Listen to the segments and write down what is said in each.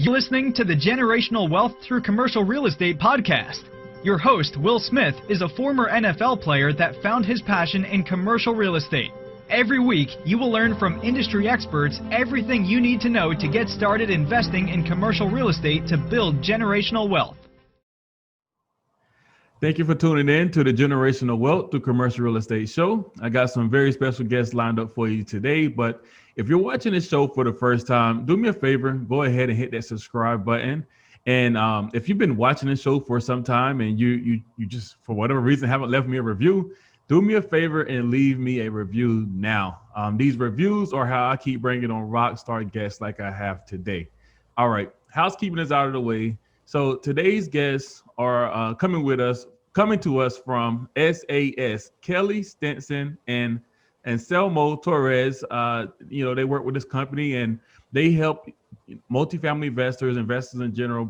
You're listening to the Generational Wealth Through Commercial Real Estate podcast. Your host, Will Smith, is a former NFL player that found his passion in commercial real estate. Every week, you will learn from industry experts everything you need to know to get started investing in commercial real estate to build generational wealth. Thank you for tuning in to the Generational Wealth Through Commercial Real Estate show. I got some very special guests lined up for you today, but if you're watching this show for the first time, do me a favor, go ahead and hit that subscribe button. And if you've been watching this show for some time and you just, for whatever reason, haven't left me a review, do me a favor and leave me a review now. These reviews are how I keep bringing on rock star guests like I have today. All right, housekeeping is out of the way. So today's guests are coming to us from SAS, Kelly Stinson and Anselmo Torres. They work with this company and they help multifamily investors in general,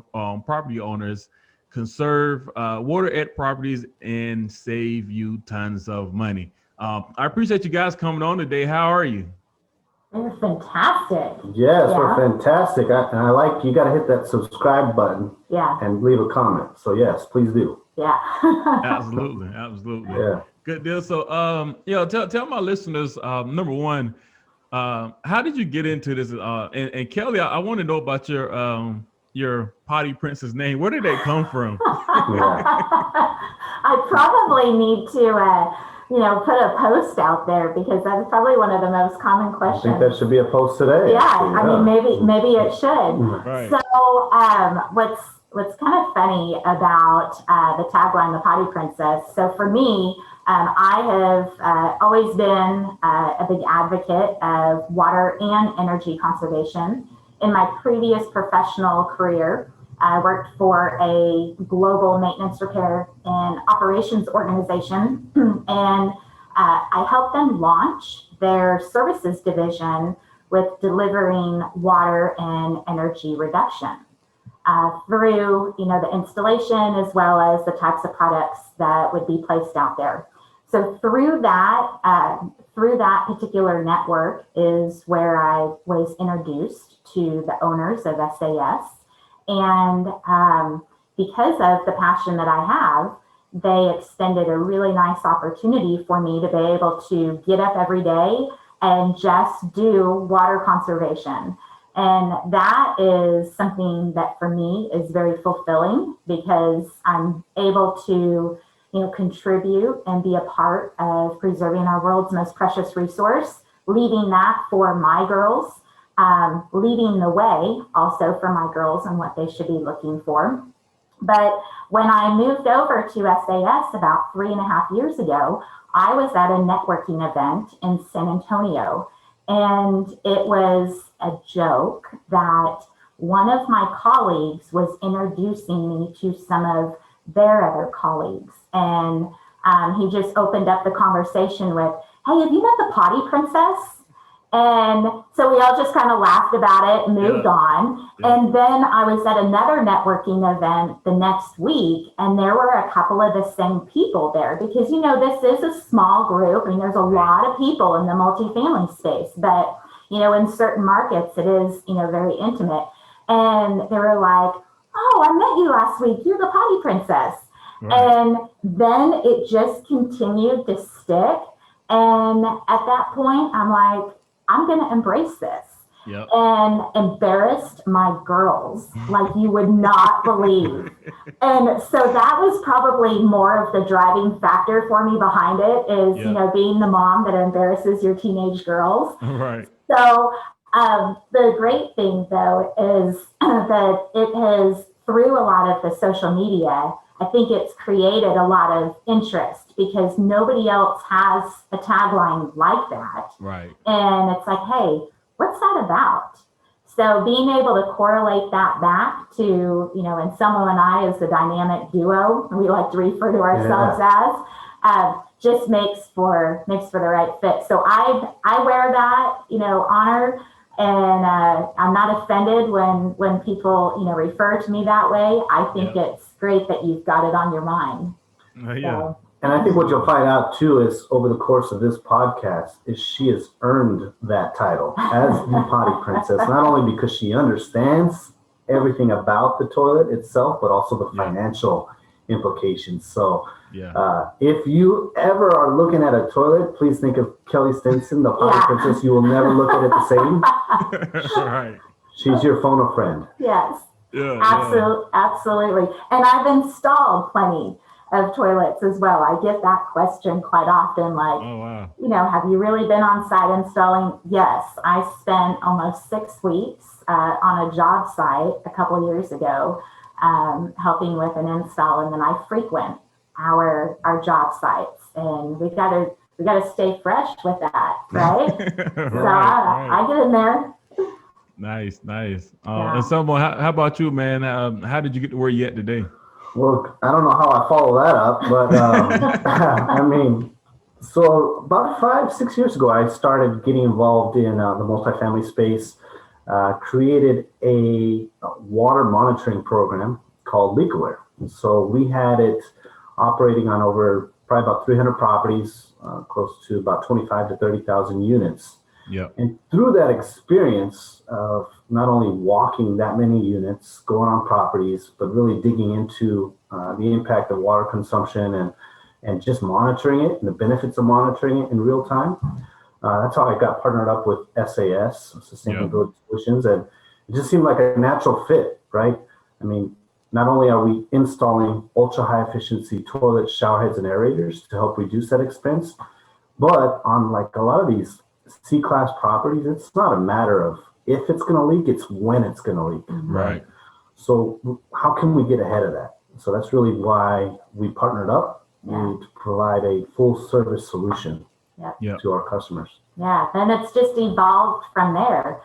property owners conserve water at properties and save you tons of money. I appreciate you guys coming on today. How are you? They're fantastic. Yes, we're fantastic. I like, you got to hit that subscribe button and leave a comment. So yes, please do. Yeah. Absolutely. Yeah. Good deal. So, tell my listeners, number one, how did you get into this? And Kelly, I want to know about your Potty Princess name. Where did that come from? I probably need to, put a post out there because that's probably one of the most common questions. I think that should be a post today. Yeah, I mean, maybe it should. Right. So, what's kind of funny about the tagline, the Potty Princess. So for me, I have always been a big advocate of water and energy conservation. In my previous professional career, I worked for a global maintenance, repair, and operations organization, and I helped them launch their services division with delivering water and energy reduction through, the installation as well as the types of products that would be placed out there. So through that particular network is where I was introduced to the owners of SAS. And because of the passion that I have, they extended a really nice opportunity for me to be able to get up every day and just do water conservation. And that is something that for me is very fulfilling because I'm able to, contribute and be a part of preserving our world's most precious resource, leaving that for my girls, leading the way also for my girls and what they should be looking for. But when I moved over to SAS about 3.5 years ago, I was at a networking event in San Antonio. And it was a joke that one of my colleagues was introducing me to some of their other colleagues. And he just opened up the conversation with, "Hey, have you met the Potty Princess?" And so we all just kind of laughed about it and moved on. Yeah. And then I was at another networking event the next week, and there were a couple of the same people there because, this is a small group. I mean, there's a lot of people in the multifamily space, but, in certain markets, it is, very intimate. And they were like, "Oh, I met you last week. You're the Potty Princess." Right. And then it just continued to stick. And at that point, I'm like, I'm going to embrace this. Yep. And embarrassed my girls like you would not believe. And so that was probably more of the driving factor for me behind it is, being the mom that embarrasses your teenage girls. Right. So the great thing, though, is that it has, through a lot of the social media, I think it's created a lot of interest because nobody else has a tagline like that. Right. And it's like, hey, what's that about? So being able to correlate that back to, Anselmo and I as the dynamic duo, we like to refer to ourselves as, just makes for the right fit. So I wear that, honor. And I'm not offended when people, refer to me that way. I think it's great that you've got it on your mind. So, and I think what you'll find out, too, is over the course of this podcast is she has earned that title as the Potty Princess, not only because she understands everything about the toilet itself, but also the financial implications. So if you ever are looking at a toilet, please think of Kelly Stinson, the Potty Princess. You will never look at it the same. Right. She's your phone a friend. Yes. Yeah, Absolutely. And I've installed plenty of toilets as well. I get that question quite often, like, have you really been on site installing? Yes, I spent almost 6 weeks on a job site a couple of years ago, helping with an install, and then I frequent our job sites, and we gotta stay fresh with that, right? I get in there. Nice. Anselmo, how about you, man? How did you get to where you at today? Well, I don't know how I follow that up, but I mean, so about 5-6 years ago, I started getting involved in the multifamily space, created a water monitoring program called LeakAware. So we had it operating on over probably about 300 properties, close to about 25 to 30,000 units. Yeah. And through that experience of not only walking that many units, going on properties, but really digging into the impact of water consumption and just monitoring it and the benefits of monitoring it in real time. That's how I got partnered up with SAS, Sustainability Solutions, and it just seemed like a natural fit, right? I mean, not only are we installing ultra high efficiency toilets, shower heads, and aerators to help reduce that expense, but on like a lot of these C-class properties, it's not a matter of if it's going to leak, it's when it's going to leak. Right. So how can we get ahead of that? So that's really why we partnered up to provide a full service solution to our customers. Yeah, and it's just evolved from there.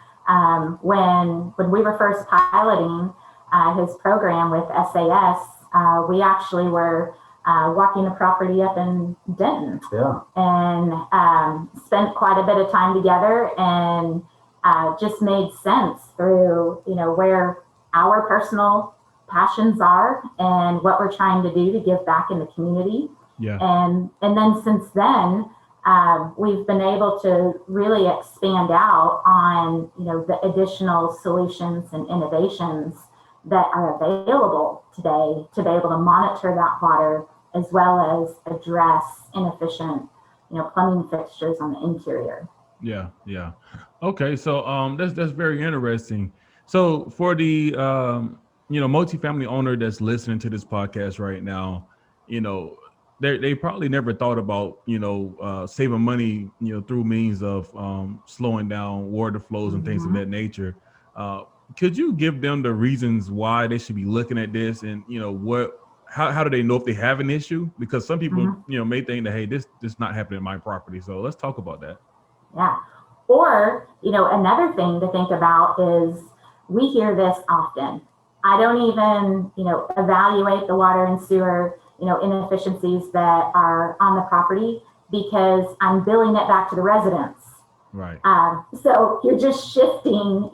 When we were first piloting his program with SAS, we actually were walking the property up in Denton, and spent quite a bit of time together, and just made sense through where our personal passions are and what we're trying to do to give back in the community. And then since then, we've been able to really expand out on the additional solutions and innovations that are available today to be able to monitor that water, as well as address inefficient, plumbing fixtures on the interior. Yeah. Okay, so that's very interesting. So for the multifamily owner that's listening to this podcast right now, they probably never thought about saving money through means of slowing down water flows and things of that nature. Could you give them the reasons why they should be looking at this, and how do they know if they have an issue? Because some people may think that, hey, this not happening in my property. So let's talk about that. Yeah. Or another thing to think about is we hear this often. I don't even evaluate the water and sewer inefficiencies that are on the property because I'm billing it back to the residents. Right. So you're just shifting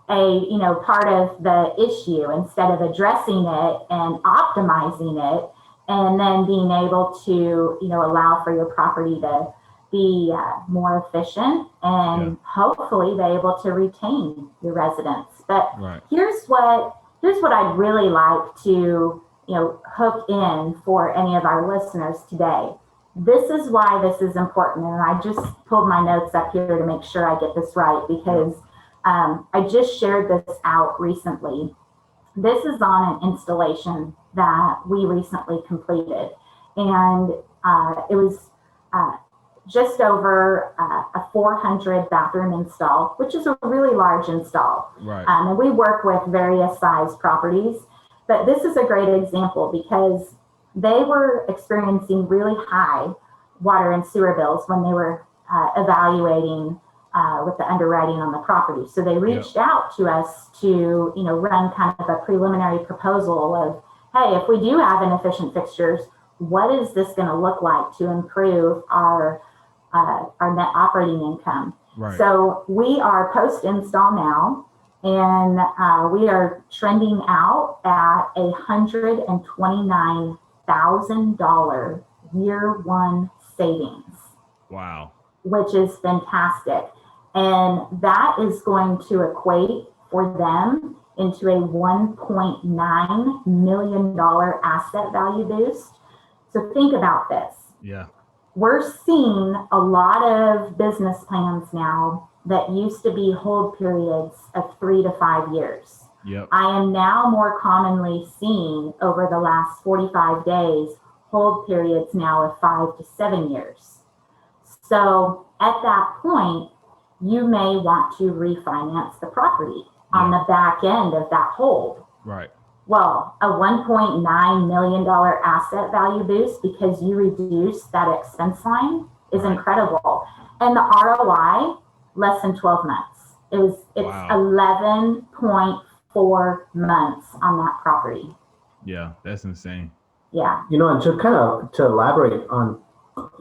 a part of the issue instead of addressing it and optimizing it, and then being able to allow for your property to be more efficient and hopefully be able to retain your residents. But here's what I'd really like to hook in for any of our listeners today. This is why this is important, and I just pulled my notes up here to make sure I get this right, because I just shared this out recently. This is on an installation that we recently completed, and it was just over a 400 bathroom install, which is a really large install. Right. And we work with various size properties, but this is a great example because they were experiencing really high water and sewer bills when they were evaluating with the underwriting on the property. So they reached out to us to, run kind of a preliminary proposal of, hey, if we do have inefficient fixtures, what is this going to look like to improve our net operating income? Right. So we are post-install now, and we are trending out at $129,000 year one savings. Wow. Which is fantastic. And that is going to equate for them into a $1.9 million asset value boost. So think about this. Yeah. We're seeing a lot of business plans now that used to be hold periods of 3 to 5 years. Yep. I am now more commonly seeing over the last 45 days hold periods now of 5 to 7 years. So at that point, you may want to refinance the property on the back end of that hold. Right. Well, a $1.9 million asset value boost because you reduce that expense line is incredible. And the ROI, less than 12 months. It's 11.4 months on that property. Yeah, that's insane. Yeah. And to elaborate on,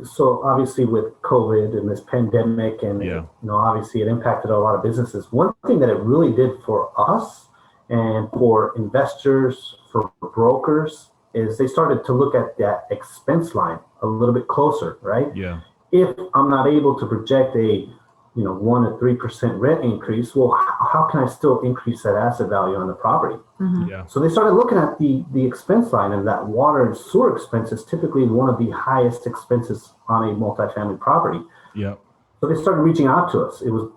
so obviously with COVID and this pandemic and, obviously it impacted a lot of businesses. One thing that it really did for us and for investors, for brokers, is they started to look at that expense line a little bit closer, right? Yeah. If I'm not able to project a 1 to 3% rent increase, well, how can I still increase that asset value on the property? Mm-hmm. Yeah. So they started looking at the expense line, and that water and sewer expense is typically one of the highest expenses on a multifamily property. Yeah. So they started reaching out to us. It was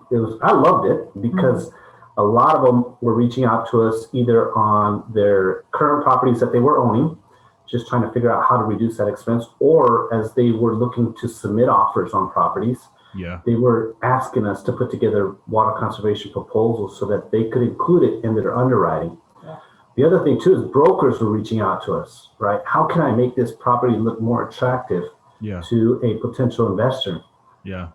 I loved it because a lot of them were reaching out to us either on their current properties that they were owning, just trying to figure out how to reduce that expense, or as they were looking to submit offers on properties. Yeah. They were asking us to put together water conservation proposals so that they could include it in their underwriting. Yeah. The other thing too is brokers were reaching out to us, right? How can I make this property look more attractive to a potential investor? Yeah.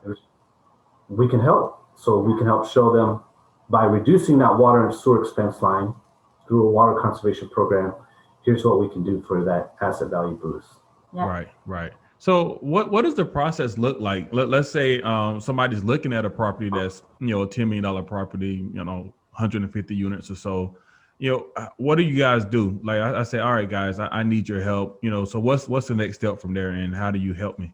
We can help. So we can help show them by reducing that water and sewer expense line through a water conservation program. Here's what we can do for that asset value boost. Yeah. Right. So what does the process look like? Let's say somebody's looking at a property that's, a $10 million property, 150 units or so. What do you guys do? Like I say, all right, guys, I need your help. So what's the next step from there, and how do you help me?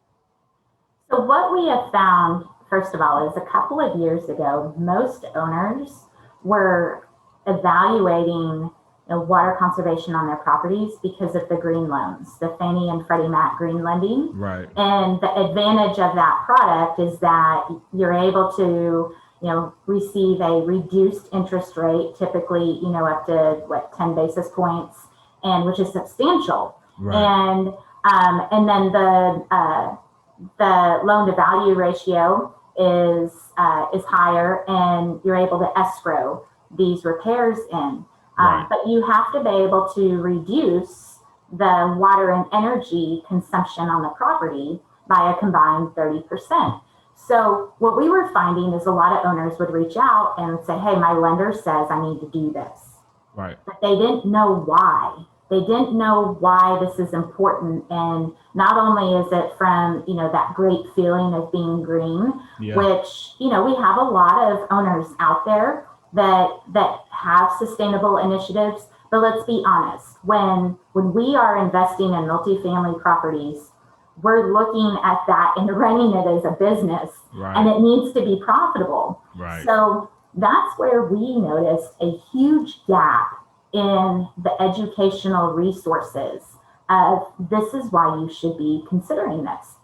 So what we have found, first of all, is a couple of years ago, most owners were evaluating water conservation on their properties because of the green loans, the Fannie and Freddie Mac green lending. Right. And the advantage of that product is that you're able to, receive a reduced interest rate, typically, up to 10 basis points, and which is substantial. Right. And then the loan to value ratio is higher, and you're able to escrow these repairs in. Right. But you have to be able to reduce the water and energy consumption on the property by a combined 30%. So what we were finding is a lot of owners would reach out and say, hey, my lender says I need to do this. Right. But they didn't know why. They didn't know why this is important. And not only is it from, that great feeling of being green, which, we have a lot of owners out there that have sustainable initiatives. But let's be honest, when we are investing in multifamily properties, we're looking at that and running it as a business, and it needs to be profitable. Right. So that's where we noticed a huge gap in the educational resources of this is why you should be considering this.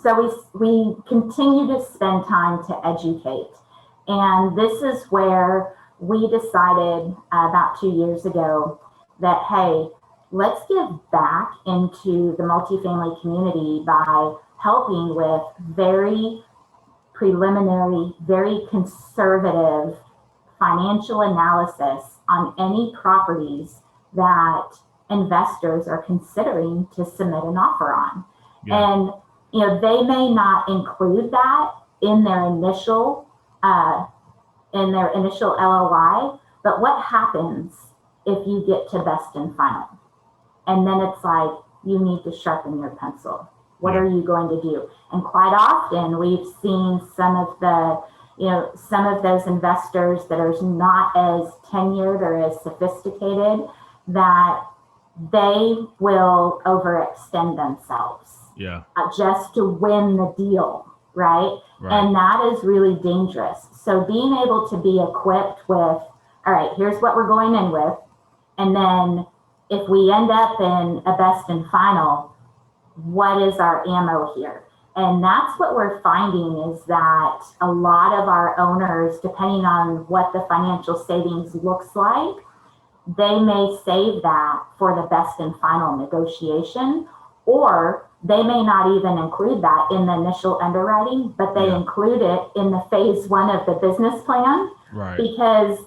So we continue to spend time to educate. And this is where we decided about 2 years ago that, hey, let's give back into the multifamily community by helping with very preliminary, very conservative financial analysis on any properties that investors are considering to submit an offer on. Yeah. And, they may not include that in their initial LOI, but what happens if you get to best and final? And then it's like, you need to sharpen your pencil. What are you going to do? And quite often we've seen some of those investors that are not as tenured or as sophisticated, that they will overextend themselves just to win the deal, right? And that is really dangerous. So being able to be equipped with all right, here's what we're going in with. And then if we end up in a best and final, what is our ammo here? And that's what we're finding is that a lot of our owners, depending on what the financial savings looks like, they may save that for the best and final negotiation, or they may not even include that in the initial underwriting, but they include it in the phase one of the business plan, because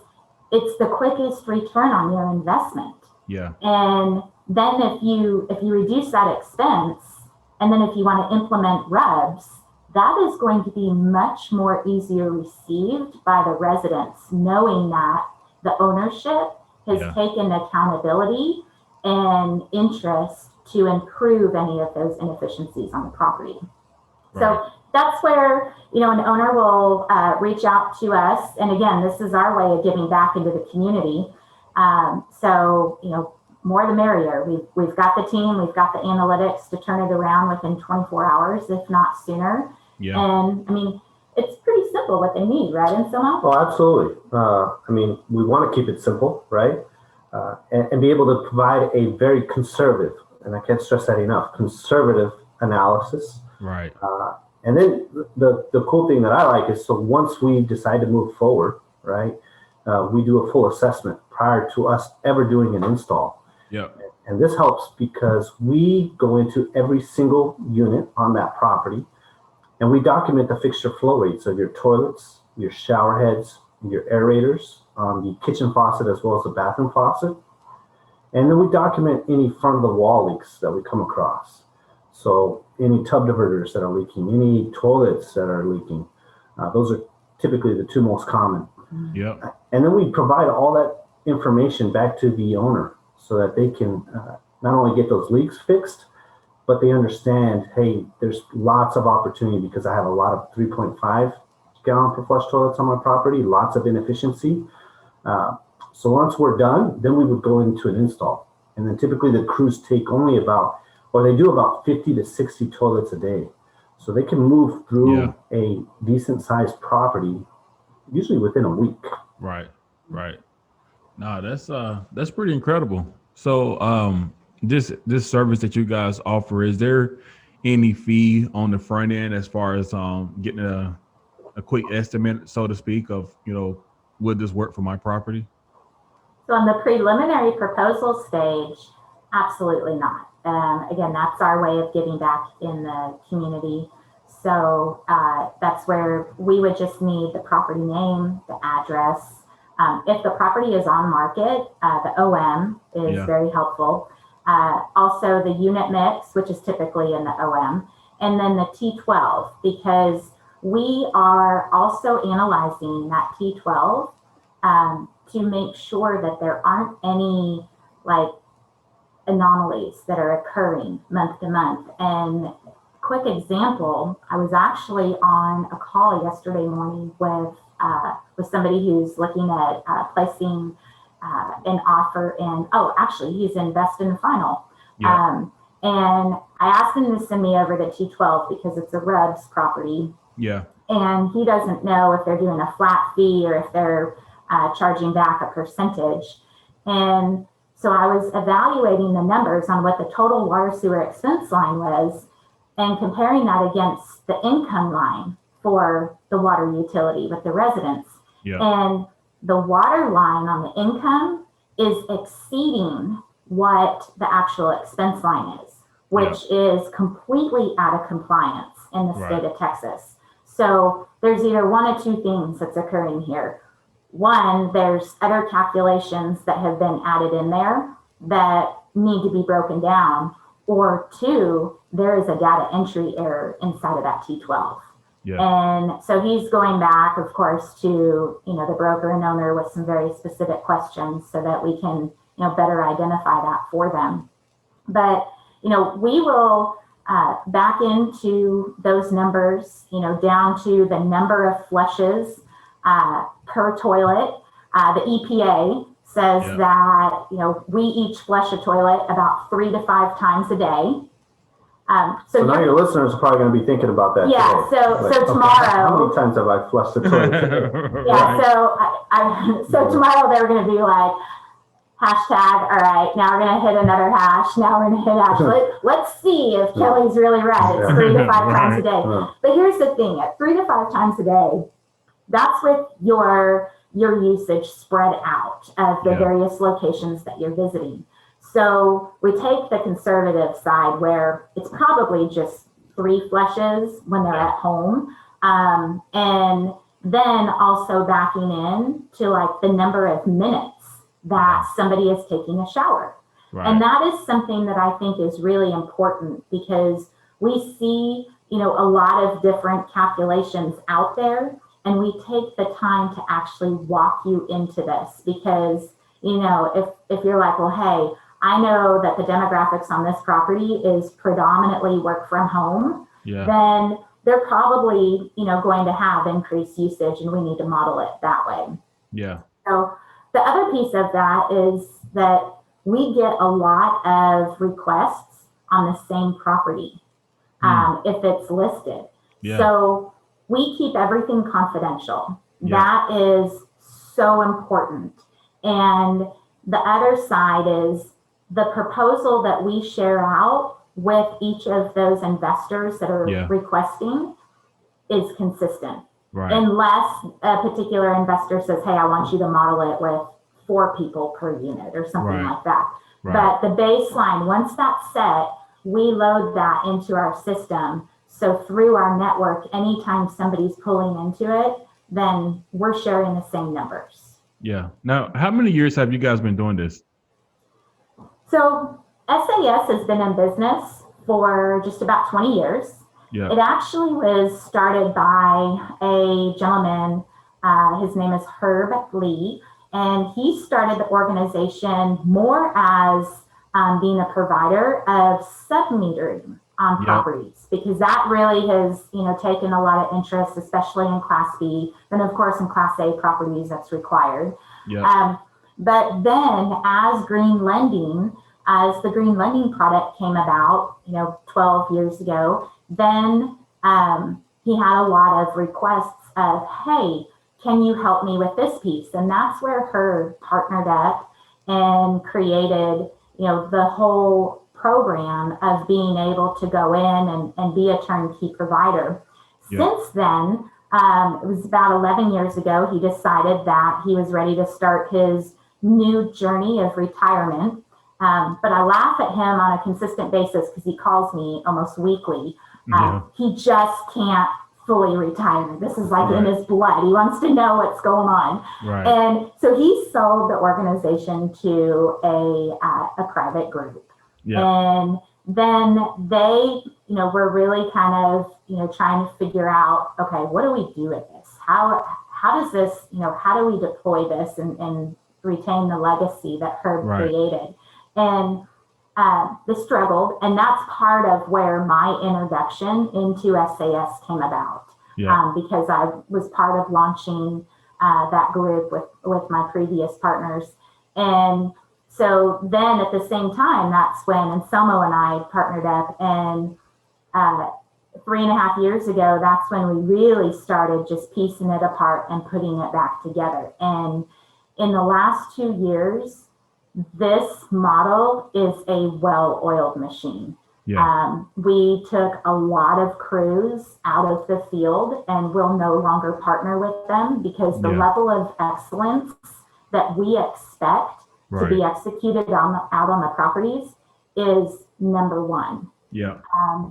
it's the quickest return on your investment. Yeah. And then if you reduce that expense, and then if you want to implement RUBS, that is going to be much more easier received by the residents, knowing that the ownership has taken accountability and interest to improve any of those inefficiencies on the property. So that's where, an owner will reach out to us. And again, this is our way of giving back into the community. More the merrier. We've got the team, we've got the analytics to turn it around within 24 hours, if not sooner. Yeah. And I mean, it's pretty simple what they need, right, Anselmo? Oh, absolutely. We want to keep it simple, right? And be able to provide a very conservative, and I can't stress that enough, conservative analysis. Right. And then the cool thing that I like is, so once we decide to move forward, right, we do a full assessment prior to us ever doing an install. Yeah. And this helps because we go into every single unit on that property and we document the fixture flow rates of your toilets, your shower heads, your aerators, the kitchen faucet as well as the bathroom faucet. And then we document any front of the wall leaks that we come across. So any tub diverters that are leaking, any toilets that are leaking, those are typically the two most common. Yeah. And then we provide all that information back to the owner so that they can not only get those leaks fixed, but they understand, hey, there's lots of opportunity because I have a lot of 3.5 gallon per flush toilets on my property, lots of inefficiency. So once we're done, then we would go into an install. And then typically the crews take they do about 50 to 60 toilets a day. So they can move through a decent sized property usually within a week. Right. No, that's pretty incredible. So this service that you guys offer, is there any fee on the front end as far as getting a quick estimate, so to speak, of, would this work for my property? So on the preliminary proposal stage, absolutely not. Again, that's our way of giving back in the community. So that's where we would just need the property name, the address. If the property is on market, the OM is very helpful. Also the unit mix, which is typically in the OM, and then the T12, because we are also analyzing that T12 to make sure that there aren't any anomalies that are occurring month to month. And quick example, I was actually on a call yesterday morning with somebody who's looking at placing an offer in, he's in best and final. Yeah. And I asked him to send me over the T12 because it's a RUBS property. Yeah. And he doesn't know if they're doing a flat fee or if they're charging back a percentage. And so I was evaluating the numbers on what the total water sewer expense line was and comparing that against the income line for the water utility with the residents. Yeah. And the water line on the income is exceeding what the actual expense line is, which is completely out of compliance in the state of Texas. So there's either one of two things that's occurring here. One, there's other calculations that have been added in there that need to be broken down, or two, there is a data entry error inside of that T12. Yeah. And so he's going back, of course, to, the broker and owner with some very specific questions so that we can, better identify that for them. But, we will back into those numbers, down to the number of flushes per toilet. The EPA says that, we each flush a toilet about 3 to 5 times a day. So now your listeners are probably going to be thinking about that. Yeah. Today. So Okay, tomorrow. How many times have I flushed the toilet today? Yeah. Right. So tomorrow they're going to be like, hashtag, all right, now we're going to hit another hash. Now we're going to hit hash. Let's see if Kelly's really right. It's 3 to 5 times a day. But here's the thing, at 3 to 5 times a day, that's with your usage spread out of the various locations that you're visiting. So we take the conservative side where it's probably just 3 flushes when they're at home. And then also backing in to like the number of minutes that somebody is taking a shower. Right. And that is something that I think is really important because we see, a lot of different calculations out there, and we take the time to actually walk you into this because, if you're like, well, hey, I know that the demographics on this property is predominantly work from home, then they're probably, going to have increased usage, and we need to model it that way. Yeah. So the other piece of that is that we get a lot of requests on the same property if it's listed. Yeah. So we keep everything confidential. Yeah. That is so important. And the other side is the proposal that we share out with each of those investors that are requesting is consistent. Right. Unless a particular investor says, hey, I want you to model it with 4 people per unit or something like that. Right. But the baseline, once that's set, we load that into our system. So through our network, anytime somebody's pulling into it, then we're sharing the same numbers. Yeah. Now, how many years have you guys been doing this? So SAS has been in business for just about 20 years. Yeah. It actually was started by a gentleman, his name is Herb Lee, and he started the organization more as being a provider of sub-metering on properties, because that really has, taken a lot of interest, especially in Class B, and of course in Class A properties that's required. Yeah. But then as the green lending product came about, 12 years ago, then he had a lot of requests of, hey, can you help me with this piece? And that's where Herb partnered up and created, the whole program of being able to go in and be a turnkey provider. Yeah. Since then, it was about 11 years ago, he decided that he was ready to start his new journey of retirement. But I laugh at him on a consistent basis because he calls me almost weekly. He just can't fully retire. This is like in his blood. He wants to know what's going on. Right. And so he sold the organization to a private group. Yeah. And then they, were really kind of, trying to figure out, okay, what do we do with this? How does this, how do we deploy this and retain the legacy that Herb created? And they struggled, and that's part of where my introduction into SAS came about. Yeah. Because I was part of launching that group with my previous partners. And so then at the same time, that's when Anselmo and I partnered up, and 3.5 years ago, that's when we really started just piecing it apart and putting it back together. And in the last 2 years, this model is a well-oiled machine. Yeah. We took a lot of crews out of the field and will no longer partner with them because the level of excellence that we expect to be executed out on the properties is number one. Yeah.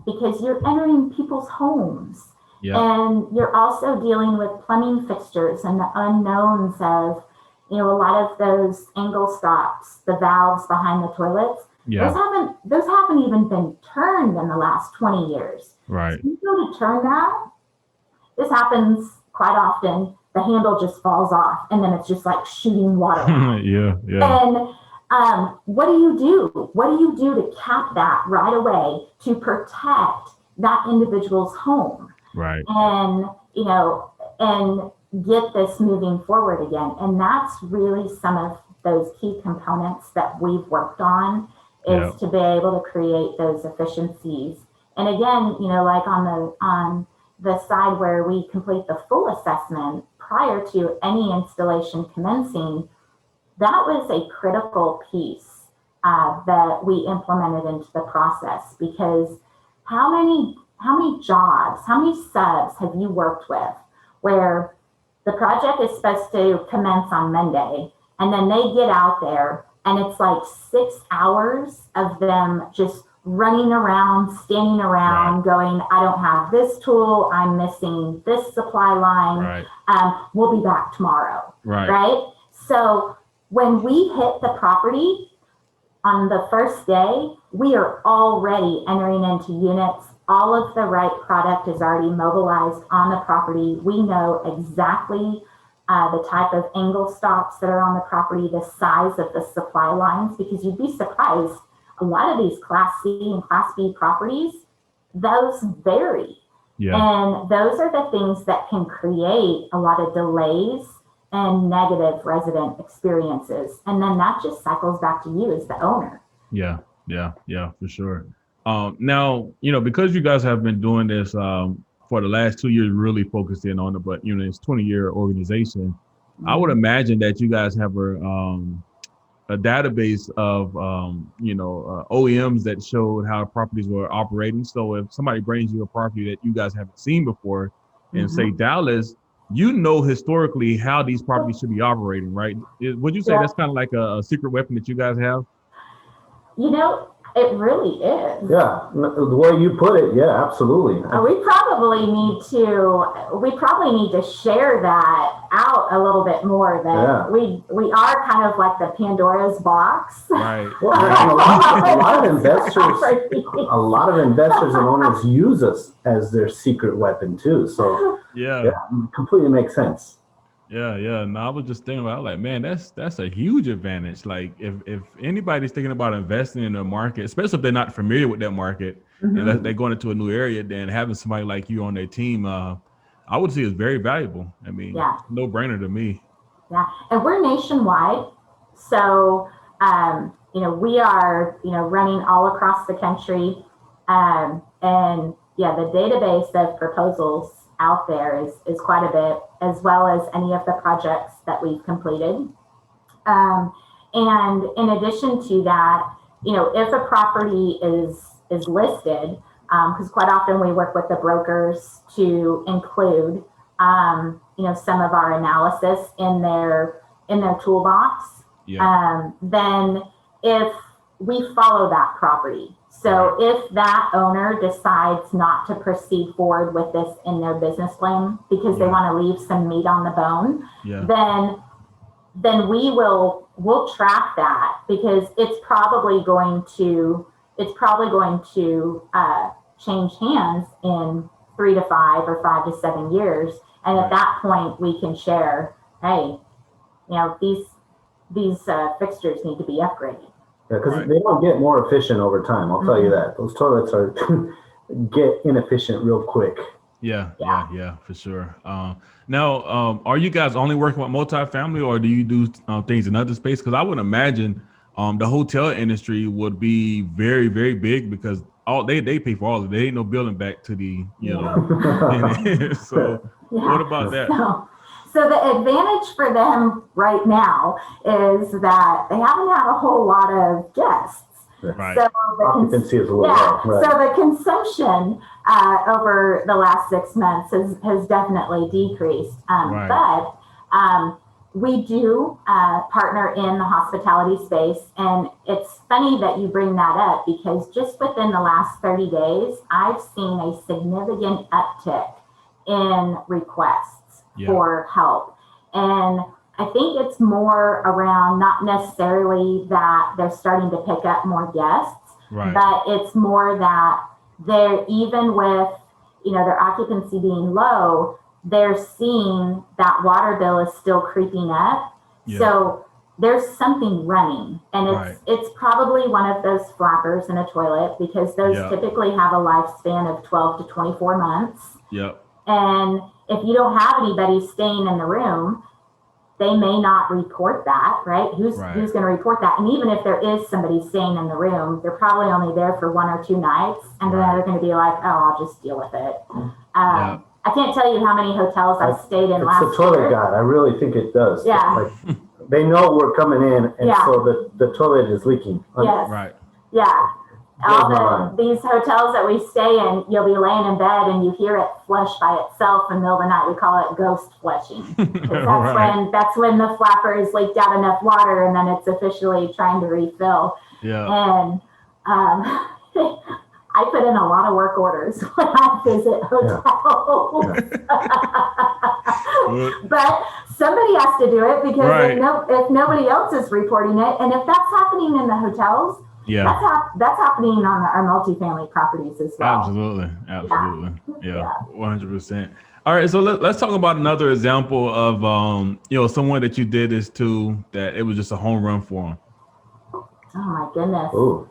Because you're entering people's homes. Yeah. And you're also dealing with plumbing fixtures and the unknowns of, a lot of those angle stops, the valves behind the toilets. Yeah. Those haven't even been turned in the last 20 years. Right. So you go to turn that, this happens quite often. The handle just falls off, and then it's just like shooting water. Yeah. And what do you do? What do you do to cap that right away to protect that individual's home? Right. And and get this moving forward again. And that's really some of those key components that we've worked on is to be able to create those efficiencies And again, like on the side where we complete the full assessment prior to any installation commencing, that was a critical piece that we implemented into the process, because how many jobs, how many subs have you worked with where the project is supposed to commence on Monday, and then they get out there and it's like 6 hours of them just running around, standing around, going, I don't have this tool, I'm missing this supply line, we'll be back tomorrow, right? So when we hit the property on the first day, we are already entering into units. All of the right product is already mobilized on the property. We know exactly the type of angle stops that are on the property, the size of the supply lines, because you'd be surprised. A lot of these Class C and Class B properties, those vary. And those are the things that can create a lot of delays and negative resident experiences. And then that just cycles back to you as the owner. Yeah, for sure. Now, because you guys have been doing this for the last 2 years, really focused in on it, but it's 20-year organization. I would imagine that you guys have a database of OEMs that showed how properties were operating. So if somebody brings you a property that you guys haven't seen before, and say Dallas, historically how these properties should be operating, right? Would you say that's kind of like a secret weapon that you guys have? It really is. Yeah, the way you put it, yeah, absolutely. We probably need to share that out a little bit more. That we are kind of like the Pandora's box. Right. Well, a lot of investors and owners use us as their secret weapon too. So yeah, completely makes sense. Yeah. No, I was just thinking about, like, man, that's a huge advantage. Like, if anybody's thinking about investing in a market, especially if they're not familiar with that market, and they're going into a new area, then having somebody like you on their team, I would say is very valuable. I mean, no brainer to me. Yeah, and we're nationwide, so we are running all across the country, and the database of proposals out there is quite a bit, as well as any of the projects that we've completed. And in addition to that, if a property is listed, because quite often we work with the brokers to include, some of our analysis in their toolbox. Then if we follow that property, so if that owner decides not to proceed forward with this in their business plan because they want to leave some meat on the bone, then we'll track that, because it's probably going to change hands in 3 to 5 or 5 to 7 years, and at that point we can share, hey, these fixtures need to be upgraded. Yeah, because they don't get more efficient over time. I'll tell you that. Those toilets get inefficient real quick. Yeah, for sure. Now, are you guys only working with multifamily, or do you do things in other space? Because I would imagine the hotel industry would be very, very big, because they pay for all of it. There ain't no building back to the So what about that? So the advantage for them right now is that they haven't had a whole lot of guests. Right. So occupancy is a little low. Right. So the consumption over the last 6 months has definitely decreased. But we do partner in the hospitality space, and it's funny that you bring that up, because just within the last 30 days, I've seen a significant uptick in requests for help. And I think it's more around, not necessarily that they're starting to pick up more guests, but it's more that they're, even with, their occupancy being low, they're seeing that water bill is still creeping up. So there's something running, and it's probably one of those flappers in a toilet, because those typically have a lifespan of 12 to 24 months. And if you don't have anybody staying in the room, they may not report that, right? Who's going to report that? And even if there is somebody staying in the room, they're probably only there for 1 or 2 nights, and then they're going to be like, oh, I'll just deal with it. I can't tell you how many hotels I've stayed in last year. It's the toilet guide. I really think it does. Yeah. Like, they know we're coming in, and so the toilet is leaking. Yes. Right. Yeah. These hotels that we stay in, you'll be laying in bed and you hear it flush by itself in the middle of the night. We call it ghost flushing. That's when the flapper has leaked out enough water, and then it's officially trying to refill. Yeah. And I put in a lot of work orders when I visit hotels. But somebody has to do it, because if nobody else is reporting it, and if that's happening in the hotels, that's happening on our multifamily properties as well. Absolutely. Yeah. 100%. All right, so let's talk about another example of someone that you did this to, that it was just a home run for them. Oh my goodness. Ooh.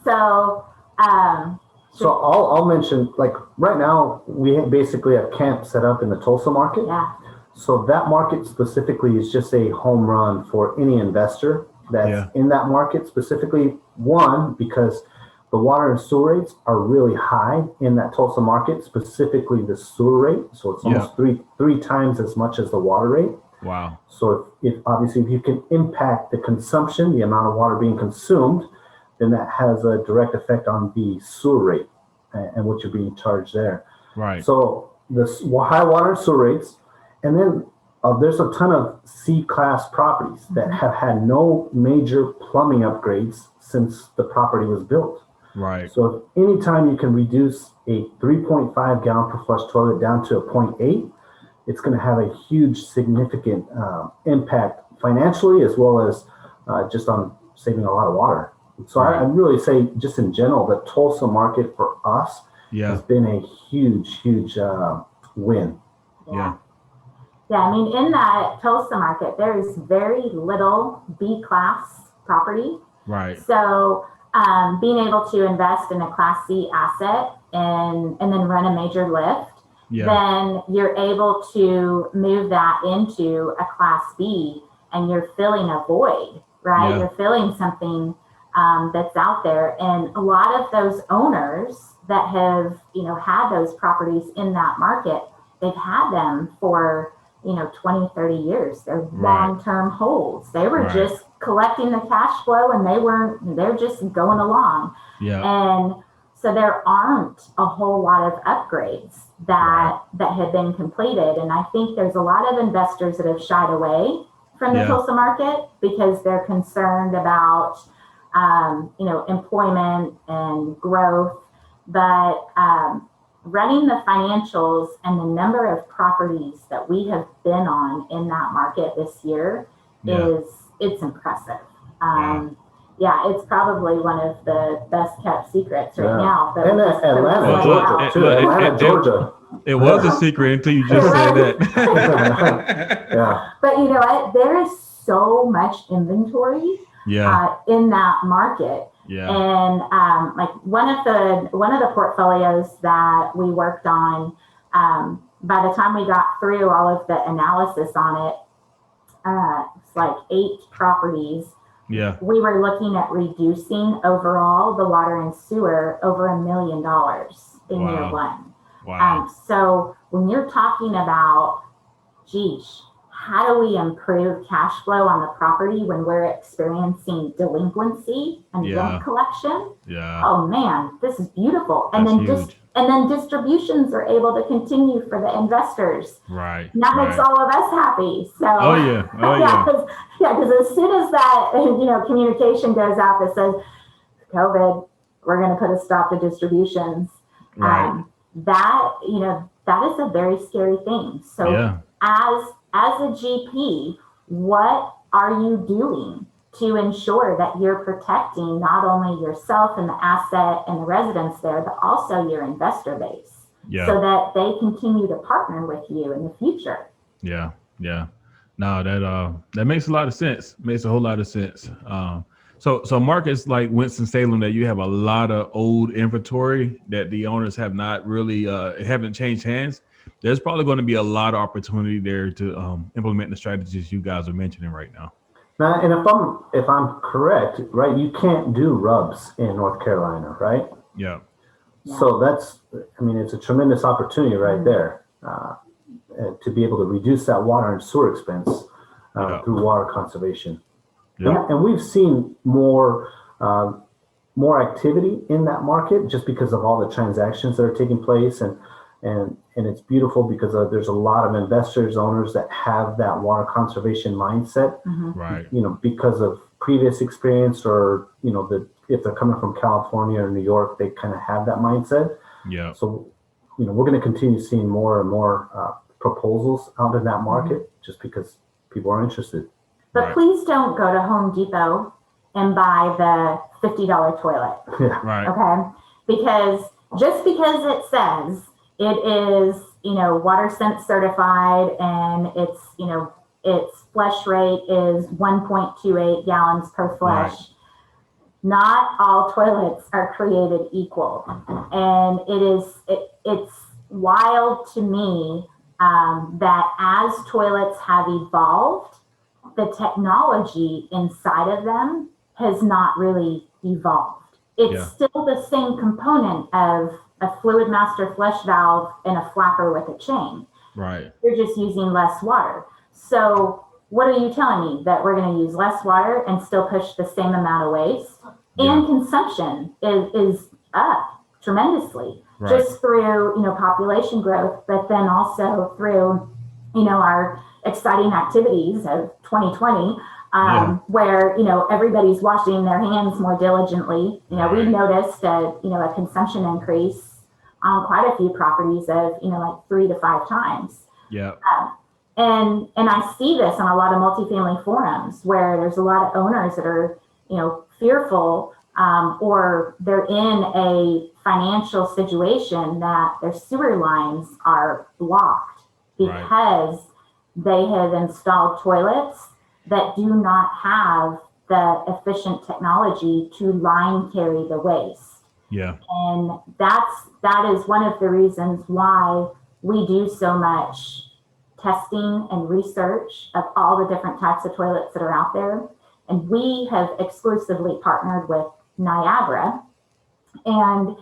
So I'll mention, like, right now we have basically a camp set up in the Tulsa market. Yeah. So that market specifically is just a home run for any investor that's in that market specifically. One, because the water and sewer rates are really high in that Tulsa market, specifically the sewer rate. So it's almost three times as much as the water rate. Wow. So if you can impact the consumption, the amount of water being consumed, then that has a direct effect on the sewer rate and what you're being charged there. Right. So the high water and sewer rates, and then there's a ton of C-class properties that have had no major plumbing upgrades since the property was built. Right. So if anytime you can reduce a 3.5 gallon per flush toilet down to a 0.8, it's going to have a huge, significant impact financially, as well as just on saving a lot of water. So I really say, just in general, the Tulsa market for us has been a huge win. Yeah. Yeah, I mean, in that Tulsa market, there is very little B-class property. Right. So being able to invest in a Class C asset and then run a major lift, then you're able to move that into a Class B, and you're filling a void, right? You're filling something that's out there. And a lot of those owners that have, had those properties in that market, they've had them for 20, 30 years. They're long-term holds. They were just collecting the cash flow, and they're just going along. Yeah. And so there aren't a whole lot of upgrades that have been completed. And I think there's a lot of investors that have shied away from the Tulsa market because they're concerned about, employment and growth. But running the financials and the number of properties that we have been on in that market this year it's impressive. It's probably one of the best kept secrets right now. But and Atlanta, Georgia. It was a secret until you just said that. But you know what? There is so much inventory in that market. Yeah. And like one of the portfolios that we worked on, by the time we got through all of the analysis on it, it's like 8 properties. Yeah. We were looking at reducing overall the water and sewer over $1 million in year one. Wow. So when you're talking about, how do we improve cash flow on the property when we're experiencing delinquency and rent collection? Yeah. Oh man, this is beautiful. And then distributions are able to continue for the investors. Right. And that makes all of us happy. So because as soon as that communication goes out that says COVID, we're going to put a stop to distributions. Right. That is a very scary thing. So as a GP, what are you doing to ensure that you're protecting not only yourself and the asset and the residents there, but also your investor base so that they continue to partner with you in the future? Yeah. Yeah. No, that makes a lot of sense. Makes a whole lot of sense. So markets like Winston-Salem, that you have a lot of old inventory that the owners have not really haven't changed hands. there's probably going to be a lot of opportunity there to implement the strategies you guys are mentioning right now. Now, and if I'm correct, right, you can't do rubs in North Carolina, right? Yeah. So it's a tremendous opportunity right there to be able to reduce that water and sewer expense through water conservation. Yeah. And we've seen more activity in that market just because of all the transactions that are taking place, and it's beautiful because there's a lot of investors, owners that have that water conservation mindset, right? Because of previous experience, or if they're coming from California or New York, they kind of have that mindset. Yeah. So we're going to continue seeing more and more proposals out in that market just because people are interested. But please don't go to Home Depot and buy the $50 toilet. Yeah. Right. Okay. Because just because it says it is, water sense certified and its flush rate is 1.28 gallons per flush. Right. Not all toilets are created equal. And it's wild to me that as toilets have evolved, the technology inside of them has not really evolved. It's still the same component of a fluid master flush valve and a flapper with a chain. Right. You're just using less water. So what are you telling me? That we're going to use less water and still push the same amount of waste? And consumption is up tremendously, just through, population growth, but then also through, our exciting activities of 2020, where, everybody's washing their hands more diligently. We've noticed a consumption increase on quite a few properties of, like 3 to 5 times. Yeah. And I see this on a lot of multifamily forums where there's a lot of owners that are, fearful, or they're in a financial situation that their sewer lines are blocked because they have installed toilets that do not have the efficient technology to line carry the waste. Yeah. And that is one of the reasons why we do so much testing and research of all the different types of toilets that are out there. And we have exclusively partnered with Niagara. And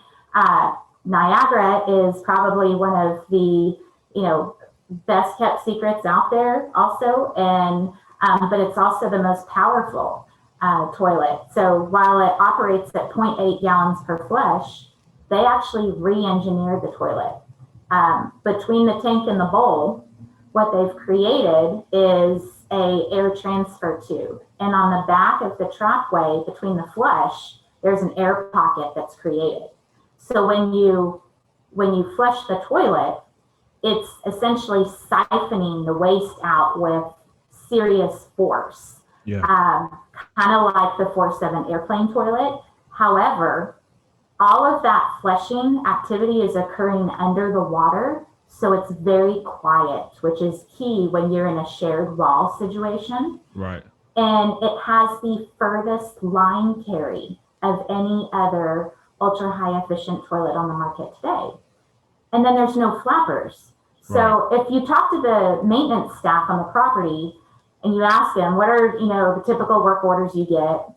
Niagara is probably one of the, best kept secrets out there also. And, but it's also the most powerful toilet. So while it operates at 0.8 gallons per flush, they actually re-engineered the toilet. Between the tank and the bowl, what they've created is a air transfer tube. And on the back of the trackway between the flush, there's an air pocket that's created. So when you flush the toilet, it's essentially siphoning the waste out with serious force. Yeah. Kind of like the force of an airplane toilet. However, all of that flushing activity is occurring under the water. So it's very quiet, which is key when you're in a shared wall situation. Right. And it has the furthest line carry of any other ultra high efficient toilet on the market today. And then there's no flappers. So if you talk to the maintenance staff on the property and you ask them, what are, the typical work orders you get?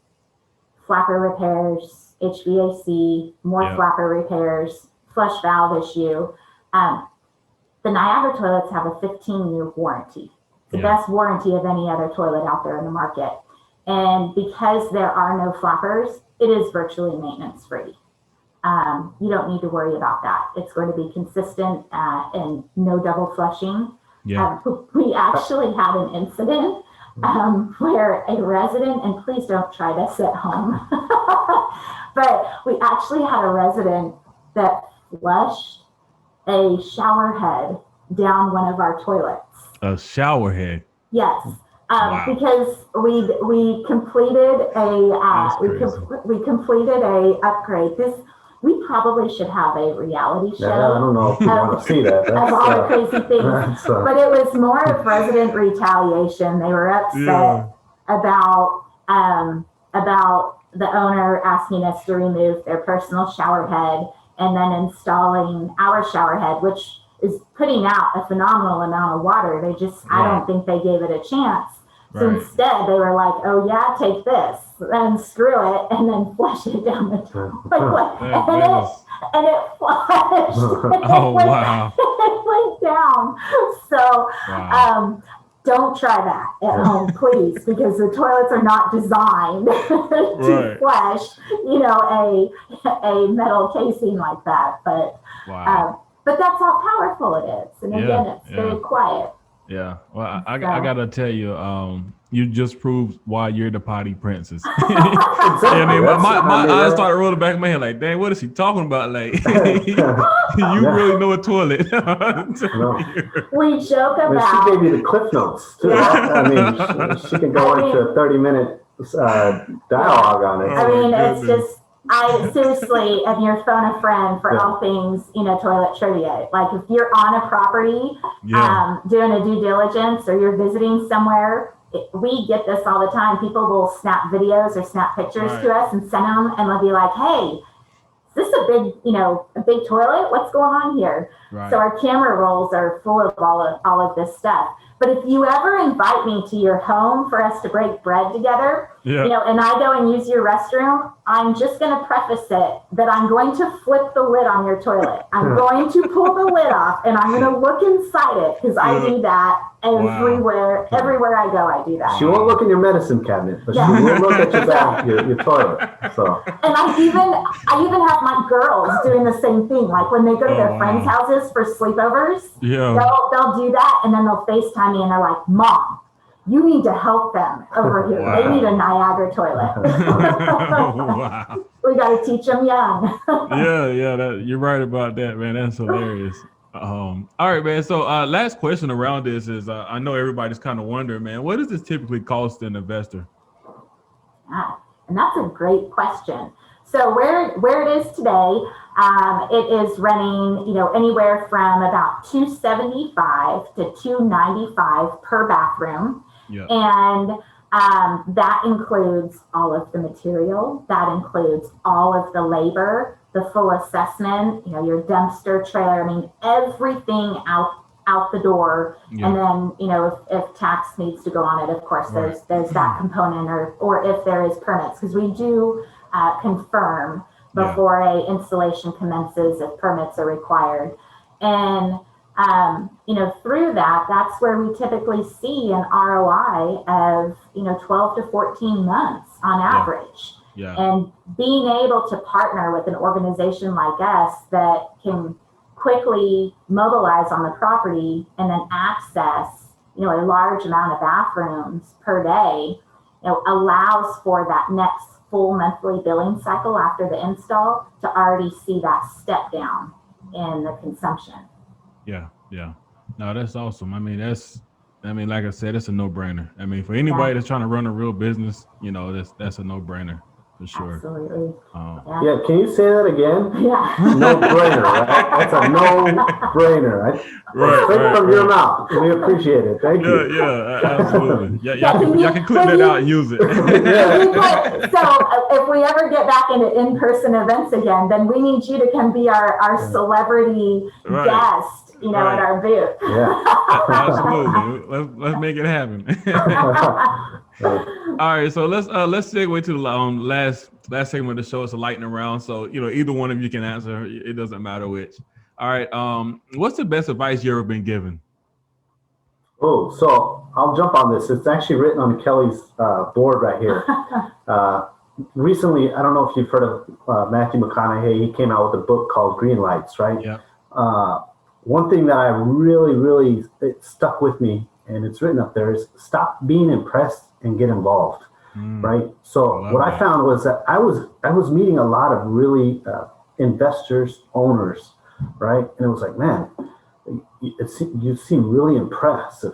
Flapper repairs, HVAC, more flapper repairs, flush valve issue. The Niagara toilets have a 15-year warranty. It's the best warranty of any other toilet out there in the market. And because there are no flappers, it is virtually maintenance free. You don't need to worry about that. It's going to be consistent and no double flushing. Yeah. We actually had an incident where a resident, and please don't try this at home, but we actually had a resident that flushed a shower head down one of our toilets. A shower head? Yes. Wow. Because we completed we completed a upgrade. We probably should have a reality show. Yeah, I don't know if you want to see that. Of all the crazy things. But it was more of resident retaliation. They were upset about the owner asking us to remove their personal shower head and then installing our shower head, which is putting out a phenomenal amount of water. They just, I don't think they gave it a chance. So instead, they were like, "Oh yeah, take this and screw it, and then flush it down the toilet." And it flushed. Oh wow! It went down. So don't try that at home, please, because the toilets are not designed to flush, a metal casing like that. But but that's how powerful it is. And again, it's very quiet. Yeah, well, I gotta tell you, you just proved why you're the Potty Princess. I mean, my eyes started rolling back in my head, like, dang, what is he talking about? Like, you really know a toilet. We joke about. She gave you the cliff notes too. I mean, she can go into a 30-minute dialogue on it. I mean, it's just. I seriously am your phone a friend for all things, toilet trivia. Like if you're on a property, doing a due diligence or you're visiting somewhere, we get this all the time. People will snap videos or snap pictures to us and send them, and they'll be like, "Hey, is this a big toilet? What's going on here?" So our camera rolls are full of all of this stuff. But if you ever invite me to your home for us to break bread together, and I go and use your restroom, I'm just going to preface it that I'm going to flip the lid on your toilet. I'm going to pull the lid off, and I'm going to look inside it, because I do that everywhere. Everywhere I go, I do that. She won't look in your medicine cabinet, but she will look at your toilet. So. And I even have my girls doing the same thing. Like when they go to their friends' houses for sleepovers, they'll do that, and then they'll FaceTime me, and they're like, "Mom, you need to help them over here. They need a Niagara toilet." Wow. We got to teach them young. You're right about that, man. That's hilarious. All right, man. So last question around this is, I know everybody's kind of wondering, man, what does this typically cost an investor? And that's a great question. So where it is today, it is running, anywhere from about $275 to $295 per bathroom. And that includes all of the material. That includes all of the labor, the full assessment, your dumpster trailer. I mean, everything out the door. And then, if tax needs to go on it, of course, there's that component, or if there is permits, because we do confirm before a installation commences if permits are required. And through that's where we typically see an ROI of 12 to 14 months on average. And being able to partner with an organization like us that can quickly mobilize on the property and then access a large amount of bathrooms per day, allows for that next full monthly billing cycle after the install to already see that step down in the consumption. No, that's awesome. I mean, like I said, it's a no-brainer. I mean, for anybody that's trying to run a real business, that's a no-brainer for sure. Absolutely. Can you say that again? No-brainer, right? That's a no-brainer, right? Straight from your mouth. We appreciate it. Thank you. Absolutely. Y'all can clip that out and use it. So if we ever get back into in-person events again, then we need you to come be our celebrity guest. At our booth. Absolutely. Let's make it happen. All right, so let's segue to the last segment of the show. It's a lightning round, so either one of you can answer. It doesn't matter which. All right, what's the best advice you ever been given? Oh, so I'll jump on this. It's actually written on Kelly's board right here. Recently, I don't know if you've heard of Matthew McConaughey. He came out with a book called Green Lights, right? Yeah. One thing that I really it stuck with me, and it's written up there, is stop being impressed and get involved, right? So what I found was that I was meeting a lot of really investors, owners, right? And it was like, man, you seem really impressive.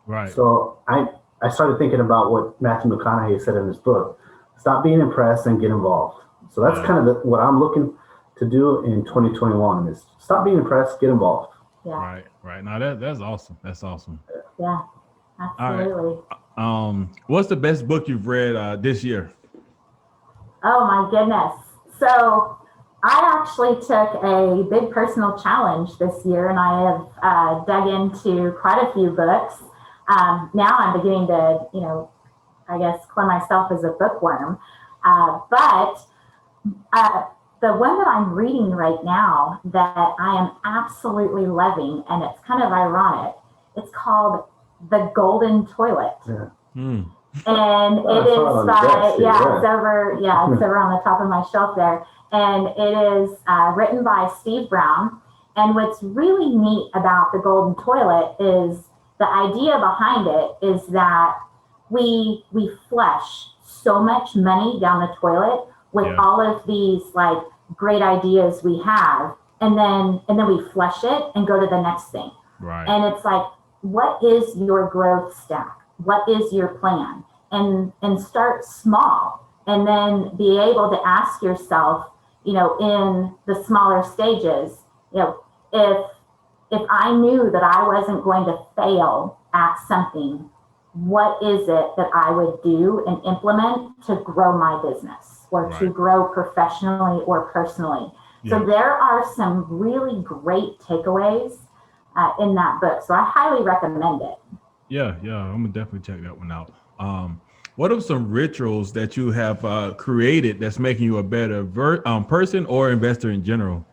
Right. So I started thinking about what Matthew McConaughey said in his book: stop being impressed and get involved. So that's kind of what I'm looking to do in 2021 is stop being impressed, get involved. Right. Now that's awesome. That's awesome. Yeah, absolutely. All right. What's the best book you've read this year? Oh my goodness. So I actually took a big personal challenge this year, and I have dug into quite a few books. Now I'm beginning to, I guess, call myself as a bookworm. But the one that I'm reading right now that I am absolutely loving, and it's kind of ironic, it's called The Golden Toilet. Yeah. Mm. And it is by, it's over on the top of my shelf there. And it is written by Steve Brown. And what's really neat about the golden toilet is the idea behind it is that we flush so much money down the toilet with all of these like great ideas we have, and then we flush it and go to the next thing. Right. And it's like, what is your growth stack? What is your plan? And start small, and then be able to ask yourself, in the smaller stages, if I knew that I wasn't going to fail at something, what is it that I would do and implement to grow my business or to grow professionally or personally? Yeah. So there are some really great takeaways in that book. So I highly recommend it. Yeah, I'm gonna definitely check that one out. What are some rituals that you have created that's making you a better person or investor in general?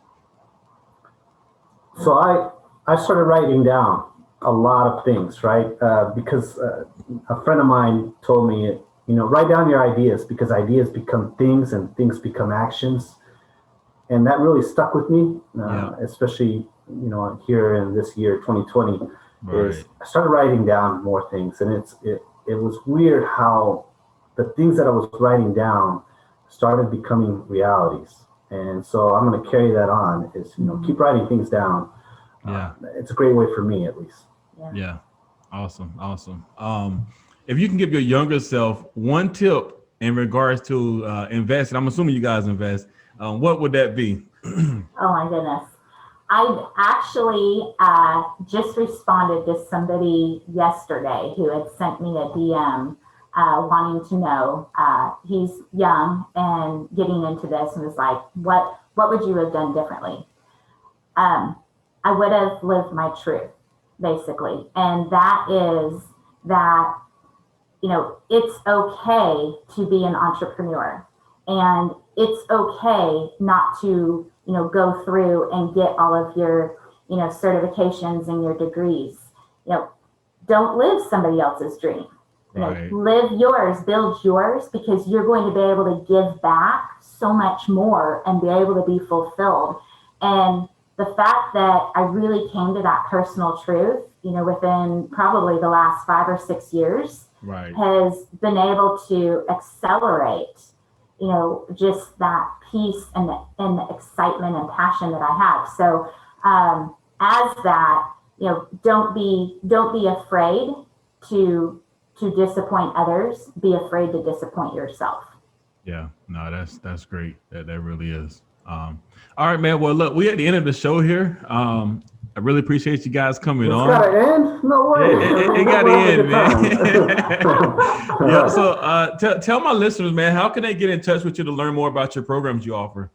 So I started writing down a lot of things, right? Because a friend of mine told me, write down your ideas, because ideas become things and things become actions. And that really stuck with me, especially, here in this year, 2020, is I started writing down more things. And it was weird how the things that I was writing down started becoming realities. And so I'm going to carry that on is, keep writing things down. It's a great way for me, at least. Yeah. Awesome. If you can give your younger self one tip in regards to investing, I'm assuming you guys invest, what would that be? Oh my goodness. I actually just responded to somebody yesterday who had sent me a DM wanting to know, he's young and getting into this, and was like, what would you have done differently? I would have lived my truth, basically. And that is that, it's okay to be an entrepreneur, and it's okay not to, go through and get all of your, certifications and your degrees. Don't live somebody else's dream. Live yours, build yours, because you're going to be able to give back so much more and be able to be fulfilled. And the fact that I really came to that personal truth, within probably the last 5 or 6 years, has been able to accelerate, just that peace and the excitement and passion that I have. So as that, don't be afraid to disappoint others. Be afraid to disappoint yourself. Yeah, no, that's great. That really is. All right, man. Well, look, we're at the end of the show here. I really appreciate you guys coming on. It's got to end? No way. It got to end, man. So tell my listeners, man, how can they get in touch with you to learn more about your programs you offer?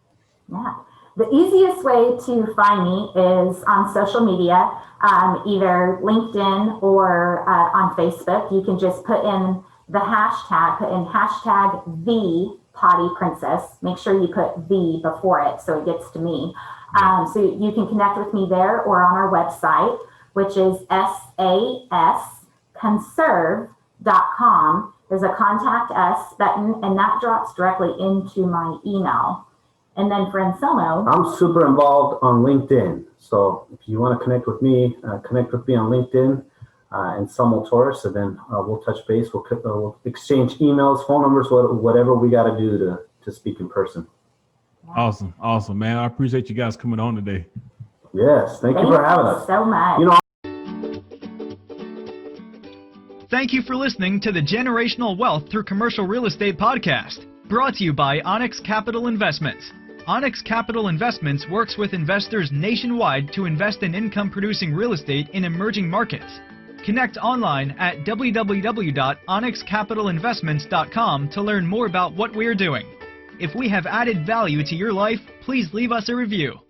Yeah. The easiest way to find me is on social media, either LinkedIn or on Facebook. You can just put in the hashtag, the Potty Princess. Make sure you put the before it so it gets to me. So you can connect with me there or on our website, which is sasconserve.com. There's a contact us button, and that drops directly into my email. And then for Anselmo, I'm super involved on LinkedIn. So if you want to connect with me on LinkedIn, Anselmo Torres, and then we'll touch base. We'll exchange emails, phone numbers, whatever we got to do to speak in person. Awesome, man. I appreciate you guys coming on today. Yes, thank you for having us so much. Thank you for listening to the Generational Wealth Through Commercial Real Estate podcast, brought to you by Onyx Capital Investments. Onyx Capital Investments works with investors nationwide to invest in income-producing real estate in emerging markets. Connect online at www.onyxcapitalinvestments.com to learn more about what we're doing. If we have added value to your life, please leave us a review.